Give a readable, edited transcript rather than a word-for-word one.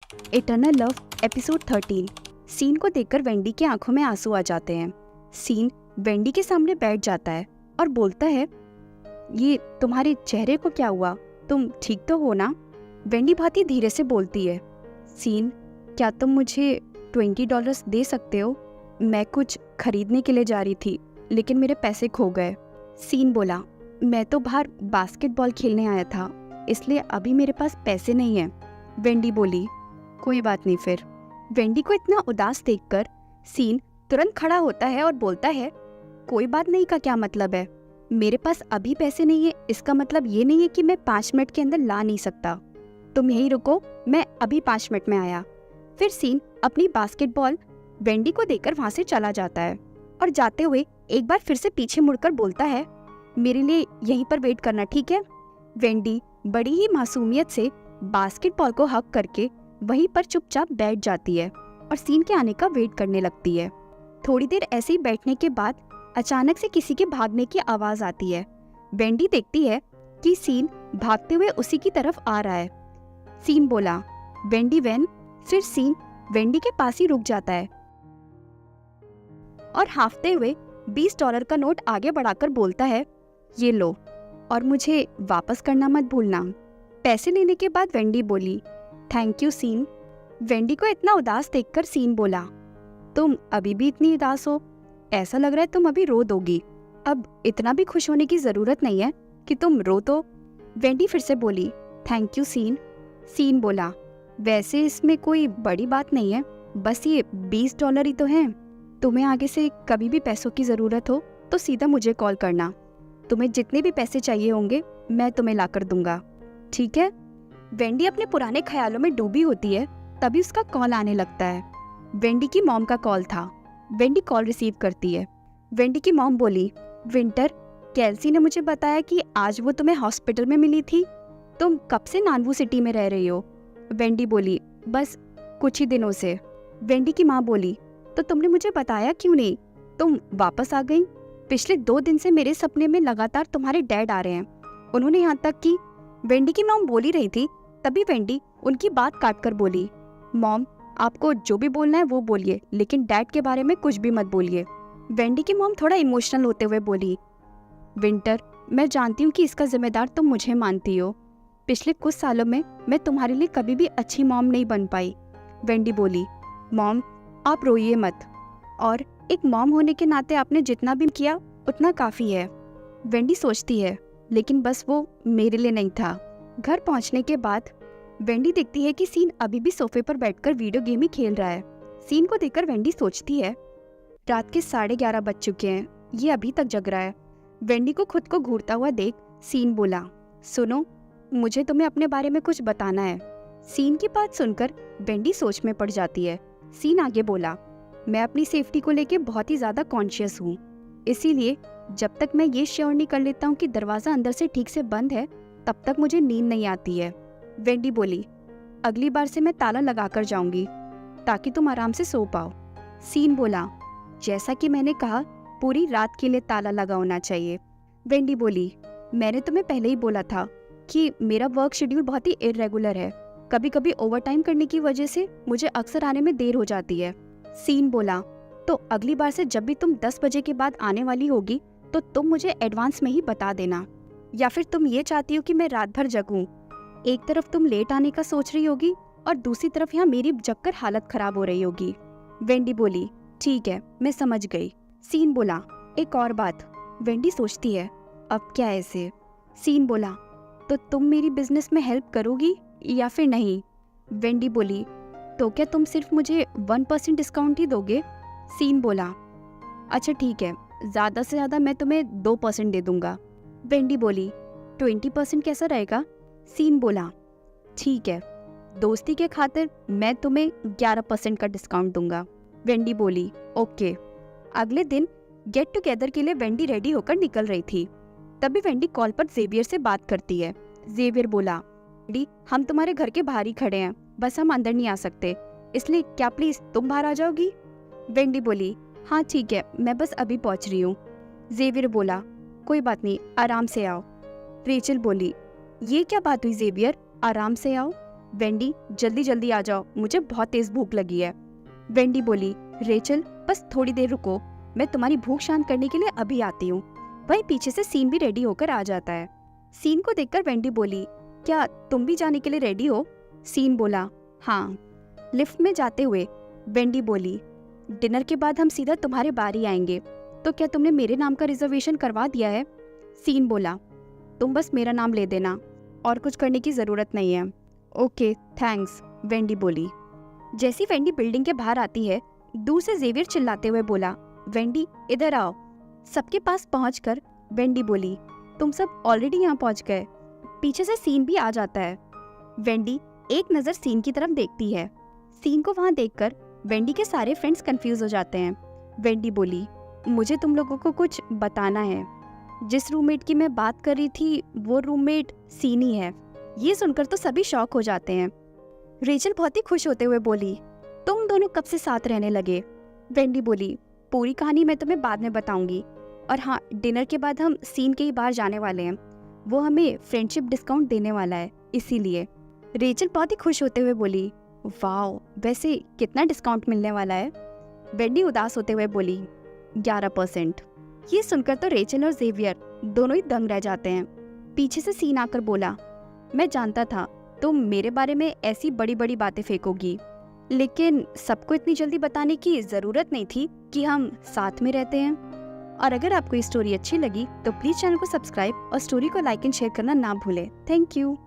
Eternal love episode 13। Scene को देखकर Wendy की आंखों में आंसू आ जाते हैं। सीन वेंडी के सामने बैठ जाता है और बोलता है, ये तुम्हारे चेहरे को क्या हुआ? तुम ठीक तो हो ना? वेंडी बहुत ही धीरे से बोलती है, सीन क्या तुम मुझे $20 दे सकते हो? मैं कुछ खरीदने के लिए जा रही थी लेकिन मेरे पैसे खो गए। सीन बोला, मैं तो बाहर बास्केटबॉल खेलने आया था इसलिए अभी मेरे पास पैसे नहीं हैं। वेंडी बोली, कोई बात नहीं फिर। वेंडी को इतना उदास देखकर सीन तुरंत खड़ा होता है और बोलता है, कोई बात नहीं का क्या मतलब है? मेरे पास अभी पैसे नहीं है इसका मतलब ये नहीं है कि मैं 5 मिनट के अंदर ला नहीं सकता। तुम यहीं रुको, मैं अभी 5 मिनट में आया। फिर सीन अपनी बास्केटबॉल वेंडी को देकर वहां से चला जाता है और जाते हुए एक बार फिर से पीछे मुड़कर बोलता है, मेरे लिए यहीं पर वेट करना, ठीक है? वेंडी बड़ी ही मासूमियत से बास्केटबॉल को हक करके वहीं पर चुपचाप बैठ जाती है और सीन के आने का वेट करने लगती है। थोड़ी देर ऐसे ही बैठने के बाद अचानक से किसी के भागने की आवाज आती है। वेंडी देखती है कि सीन भागते हुए उसी की तरफ आ रहा है। सीन बोला, वेंडी वैन। फिर सीन वेंडी के पास ही रुक जाता है और हाफते हुए $20 का नोट आगे बढ़ाकर बोलता है, ये लो और मुझे वापस करना मत भूलना। पैसे लेने के बाद वेंडी बोली, थैंक यू सीन। वेंडी को इतना उदास देखकर सीन बोला, तुम अभी भी इतनी उदास हो? ऐसा लग रहा है तुम अभी रो दोगी। अब इतना भी खुश होने की जरूरत नहीं है कि तुम रो तो। वेंडी फिर से बोली, थैंक यू सीन। सीन बोला, वैसे इसमें कोई बड़ी बात नहीं है, बस ये $20 ही तो हैं। तुम्हें आगे से कभी भी पैसों की जरूरत हो तो सीधा मुझे कॉल करना। तुम्हें जितने भी पैसे चाहिए होंगे मैं तुम्हें लाकर दूंगा, ठीक है? वेंडी अपने पुराने ख्यालों में डूबी होती है, तभी उसका कॉल आने लगता है। वेंडी की मॉम का कॉल था। वेंडी कॉल रिसीव करती है। वेंडी की मॉम बोली, विंटर, कैल्सी ने मुझे बताया कि आज वो तुम्हें हॉस्पिटल में मिली थी। तुम कब से नानवू सिटी में रह रही हो? वेंडी बोली, बस कुछ ही दिनों से। वेंडी की माँ बोली, तो तुमने मुझे बताया क्यों नहीं? तुम वापस आ गई। पिछले 2 दिन से मेरे सपने में लगातार तुम्हारे डैड आ रहे हैं। उन्होंने यहाँ तक कि वेंडी की मॉम बोल ही रही थी, तभी वेंडी उनकी बात काट कर बोली, मॉम आपको जो भी बोलना है वो बोलिए लेकिन डैड के बारे में कुछ भी मत बोलिए। वेंडी की मॉम थोड़ा इमोशनल होते हुए बोली, विंटर, मैं जानती हूँ कि इसका जिम्मेदार तुम मुझे मानती हो। पिछले कुछ सालों में मैं तुम्हारे लिए कभी भी अच्छी मॉम नहीं बन पाई। वेंडी बोली, मॉम आप रोइए मत, और एक मॉम होने के नाते आपने जितना भी किया उतना काफी है। वेंडी सोचती है, लेकिन बस वो मेरे लिए नहीं था। घर पहुंचने के बाद वेंडी देखती है कि सीन अभी भी सोफे पर बैठकर वीडियो गेम ही खेल रहा है। सीन को देखकर वेंडी सोचती है, रात के 11:30 बज चुके हैं, ये अभी तक जग रहा है। वेंडी को खुद को घूरता हुआ देख सीन बोला, सुनो, मुझे तुम्हें अपने बारे में कुछ बताना है। सीन की बात सुनकर वेंडी सोच में पड़ जाती है। सीन आगे बोला, मैं अपनी सेफ्टी को लेकर बहुत ही ज्यादा कॉन्शियस हूँ, इसीलिए जब तक मैं ये श्योर नहीं कर लेता हूँ कि दरवाजा अंदर से ठीक से बंद है तब तक मुझे नींद नहीं आती है। वेंडी बोली, अगली बार से मैं ताला लगाकर जाऊंगी ताकि तुम आराम से सो पाओ। सीन बोला, जैसा कि मैंने कहा पूरी रात के लिए ताला लगा होना चाहिए। वेंडी बोली, मैंने तुम्हें पहले ही बोला था कि मेरा वर्क शेड्यूल बहुत ही इरेगुलर है। कभी कभी ओवरटाइम करने की वजह से मुझे अक्सर आने में देर हो जाती है। सीन बोला, तो अगली बार से जब भी तुम 10 बजे के बाद आने वाली होगी तो तुम मुझे एडवांस में ही बता देना। या फिर तुम ये चाहती हो कि मैं रात भर जगूं? एक तरफ तुम लेट आने का सोच रही होगी और दूसरी तरफ यहाँ मेरी जगकर हालत खराब हो रही होगी। वेंडी बोली, ठीक है, मैं समझ गई। सीन बोला, एक और बात। वेंडी सोचती है, अब क्या ऐसे? सीन बोला, तो तुम मेरी बिजनेस में हेल्प करोगी या फिर नहीं? वेंडी बोली, तो क्या तुम सिर्फ मुझे 1% डिस्काउंट ही दोगे? सीन बोला, अच्छा ठीक है, ज्यादा से ज्यादा मैं तुम्हें 2% दे दूंगा। वेंडी बोली, 20% कैसा रहेगा? सीन बोला, ठीक है, दोस्ती के खातिर मैं तुम्हें 11% का डिस्काउंट दूंगा। वेंडी बोली, ओके। अगले दिन गेट टुगेदर के लिए वेंडी रेडी होकर निकल रही थी, तभी वेंडी कॉल पर जेवियर से बात करती है। जेवियर बोला, वेंडी, हम तुम्हारे घर के बाहर ही खड़े हैं, बस हम अंदर नहीं आ सकते, इसलिए क्या प्लीज तुम बाहर आ जाओगी? वेंडी बोली, हाँ ठीक है, मैं बस अभी पहुंच रही हूँ। जेवियर बोला, कोई बात नहीं, आराम से आओ। रेचल बोली, ये क्या बात हुई जेवियर, आराम से आओ? वेंडी जल्दी जल्दी आ जाओ, मुझे बहुत तेज भूख लगी है। वेंडी बोली, रेचल बस थोड़ी देर रुको, मैं तुम्हारी भूख शांत करने के लिए अभी आती हूँ। वहीं पीछे से सीन भी रेडी होकर आ जाता है। सीन को देखकर वेंडी बोली, क्या तुम भी जाने के लिए रेडी हो? सीन बोला, हाँ। लिफ्ट में जाते हुए वेंडी बोली, डिनर के बाद हम सीधा तुम्हारे बार ही आएंगे, तो क्या तुमने मेरे नाम का रिजर्वेशन करवा दिया है? सीन बोला, तुम बस मेरा नाम ले देना, और कुछ करने की जरूरत नहीं है। ओके थैंक्स, वेंडी बोली। जैसी वेंडी बिल्डिंग के बाहर आती है, दूर से जेवियर चिल्लाते हुए बोला, वेंडी इधर आओ। सबके पास पहुंचकर वेंडी बोली, तुम सब ऑलरेडी यहाँ पहुंच गए। पीछे से सीन भी आ जाता है। वेंडी एक नज़र सीन की तरफ देखती है। सीन को वहाँ देखकर वेंडी के सारे फ्रेंड्स कंफ्यूज हो जाते हैं। वेंडी बोली, मुझे तुम लोगों को कुछ बताना है। जिस रूममेट की मैं बात कर रही थी वो रूममेट सीन ही है। ये सुनकर तो सभी शॉक हो जाते हैं। रेचल बहुत ही खुश होते हुए बोली, तुम दोनों कब से साथ रहने लगे? वेंडी बोली, पूरी कहानी मैं तुम्हें बाद में बताऊंगी, और हाँ, डिनर के बाद हम सीन के ही बाहर जाने वाले हैं, वो हमें फ्रेंडशिप डिस्काउंट देने वाला है, इसीलिए। रेचल बहुत ही खुश होते हुए बोली, वाओ, वैसे कितना डिस्काउंट मिलने वाला है? वेंडी उदास होते हुए बोली, 11%। ये सुनकर तो रेचल और जेवियर दोनों ही दंग रह जाते हैं। पीछे से सीन आकर बोला, मैं जानता था तुम मेरे बारे में ऐसी बड़ी बड़ी बातें फेंकोगी, लेकिन सबको इतनी जल्दी बताने की जरूरत नहीं थी कि हम साथ में रहते हैं। और अगर आपको ये स्टोरी अच्छी लगी तो प्लीज चैनल को सब्सक्राइब और स्टोरी को लाइक एंड शेयर करना ना भूलें। Thank you.